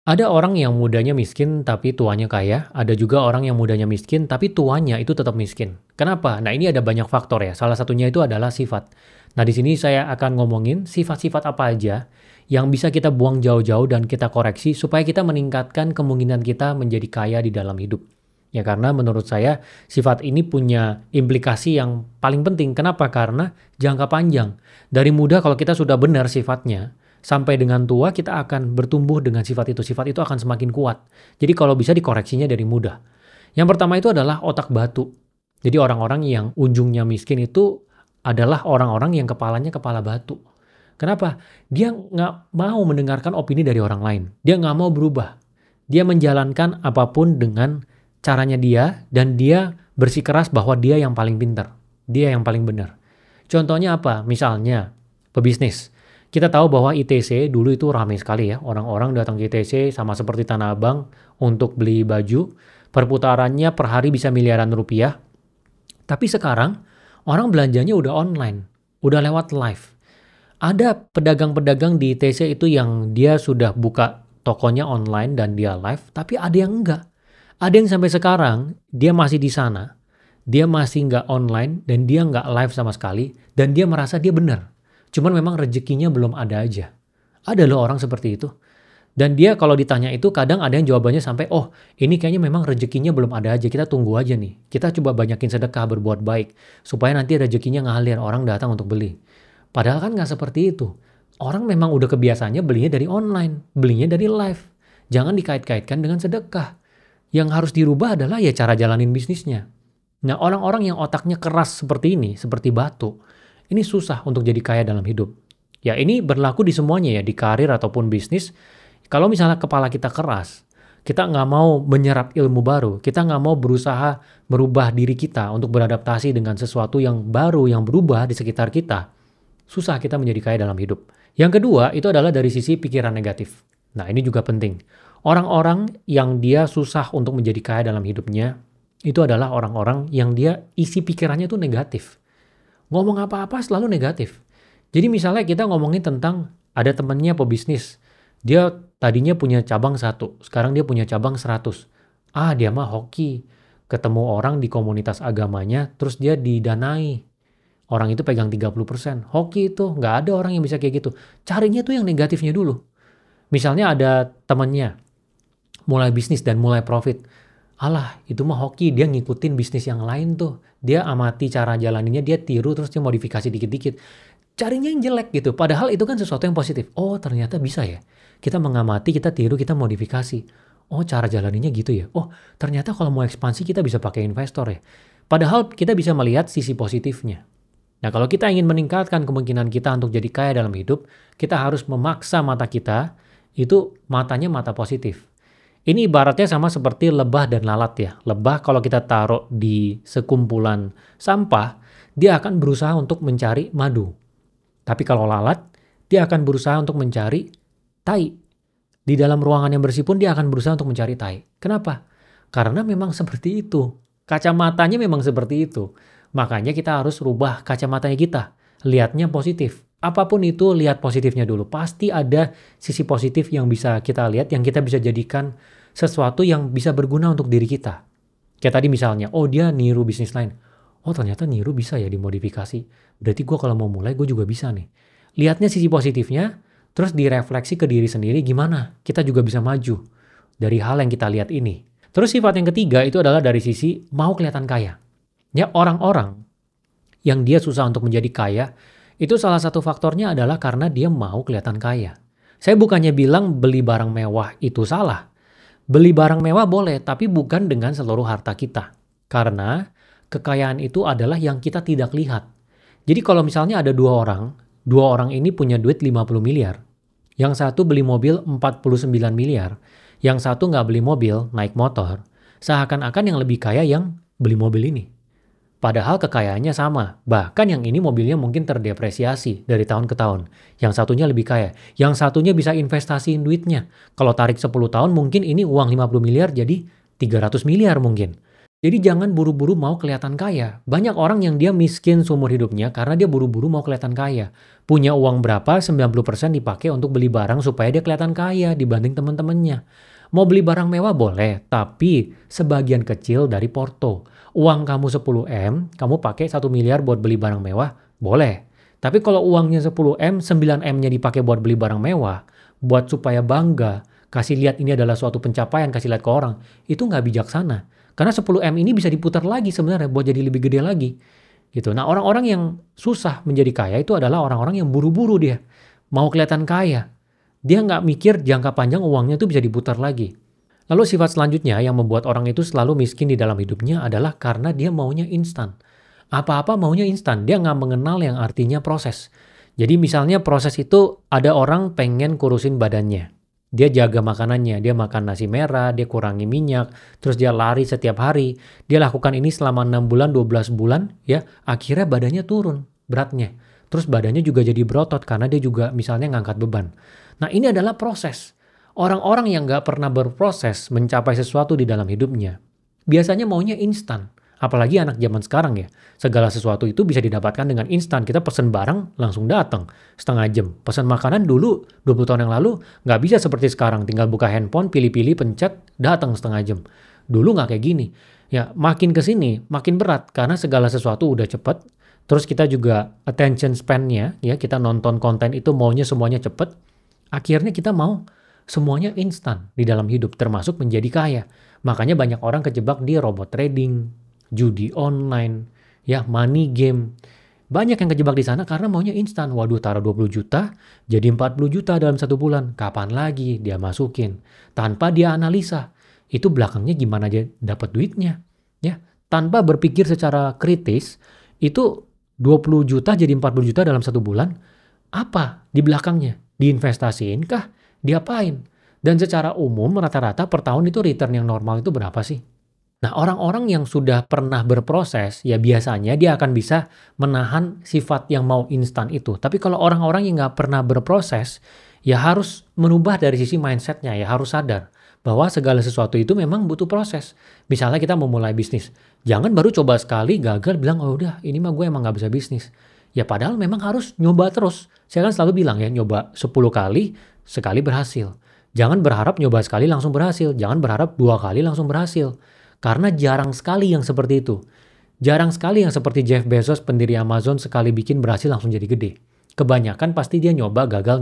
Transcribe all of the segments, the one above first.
Ada orang yang mudanya miskin tapi tuanya kaya, ada juga orang yang mudanya miskin tapi tuanya itu tetap miskin. Kenapa? Nah, ini ada banyak faktor ya. Salah satunya itu adalah sifat. Nah, di sini saya akan ngomongin sifat-sifat apa aja yang bisa kita buang jauh-jauh dan kita koreksi supaya kita meningkatkan kemungkinan kita menjadi kaya di dalam hidup. Ya, karena menurut saya sifat ini punya implikasi yang paling penting. Kenapa? Karena jangka panjang. Dari muda kalau kita sudah benar sifatnya, sampai dengan tua kita akan bertumbuh dengan sifat itu. Sifat itu akan semakin kuat. Jadi kalau bisa dikoreksinya dari muda. Yang pertama itu adalah otak batu. Jadi orang-orang yang ujungnya miskin itu adalah orang-orang yang kepalanya kepala batu. Kenapa? Dia nggak mau mendengarkan opini dari orang lain. Dia nggak mau berubah. Dia menjalankan apapun dengan caranya dia, dan dia bersikeras bahwa dia yang paling pintar. Dia yang paling benar. Contohnya apa? Misalnya, pebisnis. Kita tahu bahwa ITC dulu itu ramai sekali ya. Orang-orang datang ke ITC sama seperti Tanah Abang untuk beli baju. Perputarannya per hari bisa miliaran rupiah. Tapi sekarang orang belanjanya udah online. Udah lewat live. Ada pedagang-pedagang di ITC itu yang dia sudah buka tokonya online dan dia live. Tapi ada yang enggak. Ada yang sampai sekarang dia masih di sana. Dia masih nggak online dan dia nggak live sama sekali. Dan dia merasa dia benar. Cuman memang rezekinya belum ada aja. Ada loh orang seperti itu. Dan dia kalau ditanya itu kadang ada yang jawabannya sampai, oh ini kayaknya memang rezekinya belum ada aja. Kita tunggu aja nih. Kita coba banyakin sedekah, berbuat baik. Supaya nanti rezekinya ngalir, orang datang untuk beli. Padahal kan nggak seperti itu. Orang memang udah kebiasaannya belinya dari online. Belinya dari live. Jangan dikait-kaitkan dengan sedekah. Yang harus dirubah adalah ya cara jalanin bisnisnya. Nah, orang-orang yang otaknya keras seperti ini, seperti batu, ini susah untuk jadi kaya dalam hidup. Ya, ini berlaku di semuanya ya, di karir ataupun bisnis. Kalau misalnya kepala kita keras, kita nggak mau menyerap ilmu baru, kita nggak mau berusaha merubah diri kita untuk beradaptasi dengan sesuatu yang baru, yang berubah di sekitar kita, susah kita menjadi kaya dalam hidup. Yang kedua, itu adalah dari sisi pikiran negatif. Nah, ini juga penting. Orang-orang yang dia susah untuk menjadi kaya dalam hidupnya, itu adalah orang-orang yang dia isi pikirannya itu negatif. Ngomong apa-apa selalu negatif. Jadi misalnya kita ngomongin tentang ada temennya pebisnis. Dia tadinya punya cabang 1, sekarang dia punya cabang 100. Ah, dia mah hoki. Ketemu orang di komunitas agamanya, terus dia didanai. Orang itu pegang 30%. Hoki itu, nggak ada orang yang bisa kayak gitu. Carinya tuh yang negatifnya dulu. Misalnya ada temennya, mulai bisnis dan mulai profit. Alah, itu mah hoki, dia ngikutin bisnis yang lain tuh. Dia amati cara jalaninnya, dia tiru terus dia modifikasi dikit-dikit. Carinya yang jelek gitu. Padahal itu kan sesuatu yang positif. Oh, ternyata bisa ya. Kita mengamati, kita tiru, kita modifikasi. Oh, cara jalaninnya gitu ya. Oh, ternyata kalau mau ekspansi kita bisa pakai investor ya. Padahal kita bisa melihat sisi positifnya. Nah, kalau kita ingin meningkatkan kemungkinan kita untuk jadi kaya dalam hidup, kita harus memaksa mata kita, itu matanya mata positif. Ini ibaratnya sama seperti lebah dan lalat ya. Lebah kalau kita taruh di sekumpulan sampah, dia akan berusaha untuk mencari madu. Tapi kalau lalat, dia akan berusaha untuk mencari tai. Di dalam ruangan yang bersih pun dia akan berusaha untuk mencari tai. Kenapa? Karena memang seperti itu. Kacamatanya memang seperti itu. Makanya kita harus rubah kacamatanya kita. Lihatnya positif. Apapun itu, lihat positifnya dulu. Pasti ada sisi positif yang bisa kita lihat, yang kita bisa jadikan sesuatu yang bisa berguna untuk diri kita. Kayak tadi misalnya, oh dia niru bisnis lain. Oh ternyata niru bisa ya dimodifikasi. Berarti gue kalau mau mulai gue juga bisa nih. Lihatnya sisi positifnya, terus direfleksi ke diri sendiri gimana kita juga bisa maju dari hal yang kita lihat ini. Terus sifat yang ketiga itu adalah dari sisi mau kelihatan kaya. Ya orang-orang yang dia susah untuk menjadi kaya, itu salah satu faktornya adalah karena dia mau kelihatan kaya. Saya bukannya bilang beli barang mewah itu salah. Beli barang mewah boleh, tapi bukan dengan seluruh harta kita. Karena kekayaan itu adalah yang kita tidak lihat. Jadi kalau misalnya ada dua orang ini punya duit 50 miliar. Yang satu beli mobil 49 miliar. Yang satu nggak beli mobil, naik motor. Seakan-akan yang lebih kaya yang beli mobil ini. Padahal kekayaannya sama. Bahkan yang ini mobilnya mungkin terdepresiasi dari tahun ke tahun. Yang satunya lebih kaya. Yang satunya bisa investasiin duitnya. Kalau tarik 10 tahun mungkin ini uang 50 miliar jadi 300 miliar mungkin. Jadi jangan buru-buru mau kelihatan kaya. Banyak orang yang dia miskin seumur hidupnya karena dia buru-buru mau kelihatan kaya. Punya uang berapa, 90% dipakai untuk beli barang supaya dia kelihatan kaya dibanding teman-temannya. Mau beli barang mewah boleh, tapi sebagian kecil dari porto. Uang kamu 10M, kamu pakai 1 miliar buat beli barang mewah, boleh. Tapi kalau uangnya 10M, 9M-nya dipakai buat beli barang mewah, buat supaya bangga, kasih lihat ini adalah suatu pencapaian, kasih lihat ke orang, itu nggak bijaksana. Karena 10M ini bisa diputar lagi sebenarnya buat jadi lebih gede lagi. Gitu. Nah, orang-orang yang susah menjadi kaya itu adalah orang-orang yang buru-buru dia. Mau kelihatan kaya. Dia nggak mikir jangka panjang uangnya itu bisa diputar lagi. Lalu sifat selanjutnya yang membuat orang itu selalu miskin di dalam hidupnya adalah karena dia maunya instan. Apa-apa maunya instan. Dia nggak mengenal yang artinya proses. Jadi misalnya proses itu ada orang pengen kurusin badannya. Dia jaga makanannya, dia makan nasi merah, dia kurangi minyak, terus dia lari setiap hari. Dia lakukan ini selama 6 bulan, 12 bulan, ya. Akhirnya badannya turun beratnya. Terus badannya juga jadi berotot karena dia juga misalnya ngangkat beban. Nah, ini adalah proses. Orang-orang yang nggak pernah berproses mencapai sesuatu di dalam hidupnya, biasanya maunya instan. Apalagi anak zaman sekarang ya. Segala sesuatu itu bisa didapatkan dengan instan. Kita pesen barang langsung datang setengah jam. Pesan makanan dulu 20 tahun yang lalu nggak bisa seperti sekarang. Tinggal buka handphone, pilih-pilih, pencet, datang setengah jam. Dulu nggak kayak gini. Ya makin ke sini makin berat karena segala sesuatu udah cepet. Terus kita juga attention span-nya, ya kita nonton konten itu maunya semuanya cepet. Akhirnya kita mau semuanya instan di dalam hidup, termasuk menjadi kaya. Makanya banyak orang kejebak di robot trading, judi online, ya money game. Banyak yang kejebak di sana karena maunya instan. Waduh, taruh 20 juta, jadi 40 juta dalam 1 bulan. Kapan lagi dia masukin? Tanpa dia analisa. Itu belakangnya gimana dia dapat duitnya. Ya, tanpa berpikir secara kritis, itu 20 juta jadi 40 juta dalam 1 bulan. Apa di belakangnya? Diinvestasiin kah? Diapain? Dan secara umum rata-rata per tahun itu return yang normal itu berapa sih? Nah, orang-orang yang sudah pernah berproses, ya biasanya dia akan bisa menahan sifat yang mau instan itu. Tapi kalau orang-orang yang nggak pernah berproses, ya harus merubah dari sisi mindsetnya, ya harus sadar bahwa segala sesuatu itu memang butuh proses. Misalnya kita memulai bisnis, jangan baru coba sekali gagal bilang, oh udah ini mah gue emang nggak bisa bisnis. Ya padahal memang harus nyoba terus. Saya kan selalu bilang ya, nyoba 10 kali, sekali berhasil. Jangan berharap nyoba sekali langsung berhasil, jangan berharap 2 kali langsung berhasil. Karena jarang sekali yang seperti itu. Jarang sekali yang seperti Jeff Bezos, pendiri Amazon, sekali bikin berhasil langsung jadi gede. Kebanyakan pasti dia nyoba gagal,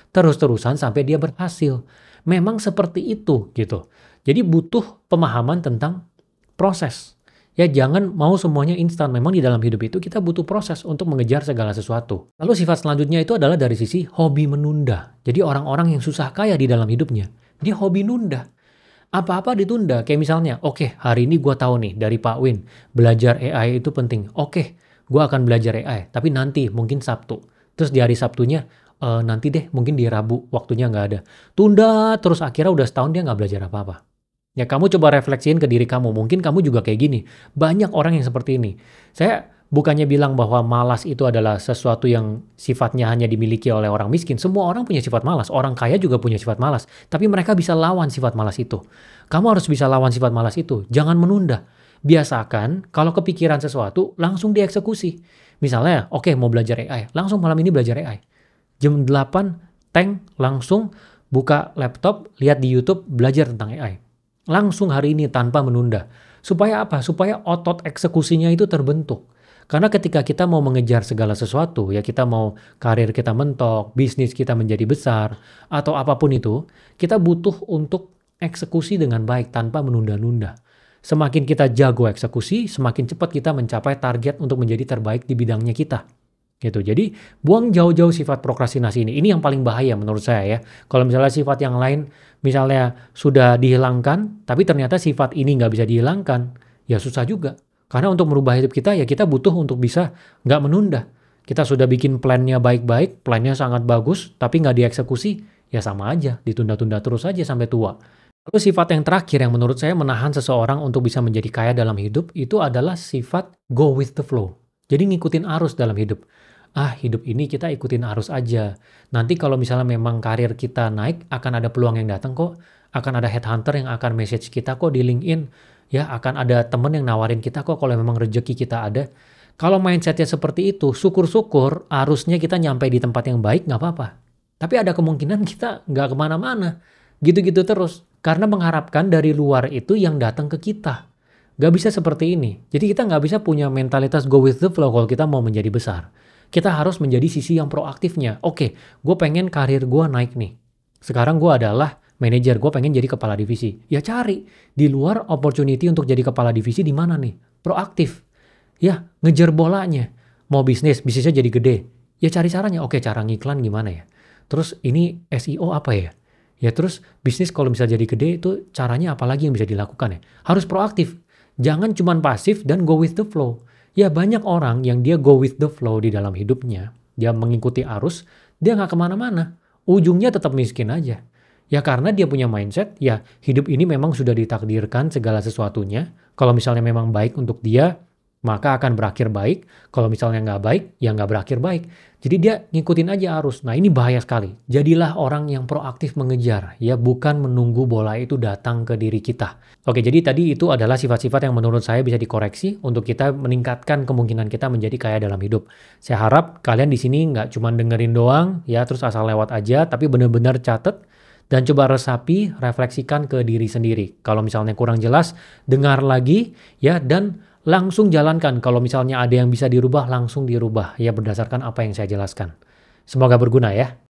terus-terusan sampai dia berhasil. Memang seperti itu gitu. Jadi butuh pemahaman tentang proses. Ya jangan mau semuanya instan. Memang di dalam hidup itu kita butuh proses untuk mengejar segala sesuatu. Lalu sifat selanjutnya itu adalah dari sisi hobi menunda. Jadi orang-orang yang susah kaya di dalam hidupnya, dia hobi nunda. Apa-apa ditunda, kayak misalnya, oke, hari ini gue tahu nih dari Pak Win, belajar AI itu penting. Oke, gue akan belajar AI, tapi nanti mungkin Sabtu. Terus di hari Sabtunya, nanti deh, mungkin di Rabu, waktunya nggak ada. Tunda, terus akhirnya udah setahun dia nggak belajar apa-apa. Ya kamu coba refleksiin ke diri kamu, mungkin kamu juga kayak gini. Banyak orang yang seperti ini. Saya bukannya bilang bahwa malas itu adalah sesuatu yang sifatnya hanya dimiliki oleh orang miskin. Semua orang punya sifat malas. Orang kaya juga punya sifat malas. Tapi mereka bisa lawan sifat malas itu. Kamu harus bisa lawan sifat malas itu. Jangan menunda. Biasakan kalau kepikiran sesuatu langsung dieksekusi. Misalnya, oke, mau belajar AI. Langsung malam ini belajar AI. Jam 8, langsung buka laptop, lihat di YouTube, belajar tentang AI. Langsung hari ini tanpa menunda. Supaya apa? Supaya otot eksekusinya itu terbentuk. Karena ketika kita mau mengejar segala sesuatu, ya kita mau karir kita mentok, bisnis kita menjadi besar, atau apapun itu, kita butuh untuk eksekusi dengan baik tanpa menunda-nunda. Semakin kita jago eksekusi, semakin cepat kita mencapai target untuk menjadi terbaik di bidangnya kita. Gitu. Jadi buang jauh-jauh sifat prokrastinasi ini. Ini yang paling bahaya menurut saya ya. Kalau misalnya sifat yang lain misalnya sudah dihilangkan, tapi ternyata sifat ini nggak bisa dihilangkan, ya susah juga. Karena untuk merubah hidup kita, ya kita butuh untuk bisa nggak menunda. Kita sudah bikin plannya baik-baik, plannya sangat bagus, tapi nggak dieksekusi, ya sama aja, ditunda-tunda terus aja sampai tua. Lalu sifat yang terakhir yang menurut saya menahan seseorang untuk bisa menjadi kaya dalam hidup, itu adalah sifat go with the flow. Jadi ngikutin arus dalam hidup. Hidup ini kita ikutin arus aja. Nanti kalau misalnya memang karir kita naik, akan ada peluang yang datang kok. Akan ada headhunter yang akan message kita kok di LinkedIn. Ya, akan ada temen yang nawarin kita kok kalau memang rezeki kita ada. Kalau mindsetnya seperti itu, syukur-syukur arusnya kita nyampe di tempat yang baik nggak apa-apa. Tapi ada kemungkinan kita nggak kemana-mana. Gitu-gitu terus. Karena mengharapkan dari luar itu yang datang ke kita. Nggak bisa seperti ini. Jadi kita nggak bisa punya mentalitas go with the flow kalau kita mau menjadi besar. Kita harus menjadi sisi yang proaktifnya. Oke, gue pengen karir gue naik nih. Sekarang gue adalah manajer, gue pengen jadi kepala divisi. Ya cari di luar opportunity untuk jadi kepala divisi di mana nih? Proaktif. Ya, ngejar bolanya. Mau bisnisnya jadi gede. Ya cari caranya. Oke, cara ngiklan gimana ya? Terus ini SEO apa ya? Ya terus bisnis kalau bisa jadi gede itu caranya apa lagi yang bisa dilakukan ya? Harus proaktif. Jangan cuman pasif dan go with the flow. Ya banyak orang yang dia go with the flow di dalam hidupnya. Dia mengikuti arus, dia nggak kemana-mana. Ujungnya tetap miskin aja. Ya karena dia punya mindset, ya hidup ini memang sudah ditakdirkan segala sesuatunya. Kalau misalnya memang baik untuk dia, maka akan berakhir baik. Kalau misalnya nggak baik, ya nggak berakhir baik. Jadi dia ngikutin aja arus. Nah ini bahaya sekali. Jadilah orang yang proaktif mengejar, ya bukan menunggu bola itu datang ke diri kita. Oke, jadi tadi itu adalah sifat-sifat yang menurut saya bisa dikoreksi untuk kita meningkatkan kemungkinan kita menjadi kaya dalam hidup. Saya harap kalian di sini nggak cuma dengerin doang, ya terus asal lewat aja, tapi benar-benar catet dan coba resapi, refleksikan ke diri sendiri. Kalau misalnya kurang jelas, dengar lagi, ya dan langsung jalankan. Kalau misalnya ada yang bisa dirubah, langsung dirubah. Ya berdasarkan apa yang saya jelaskan. Semoga berguna ya.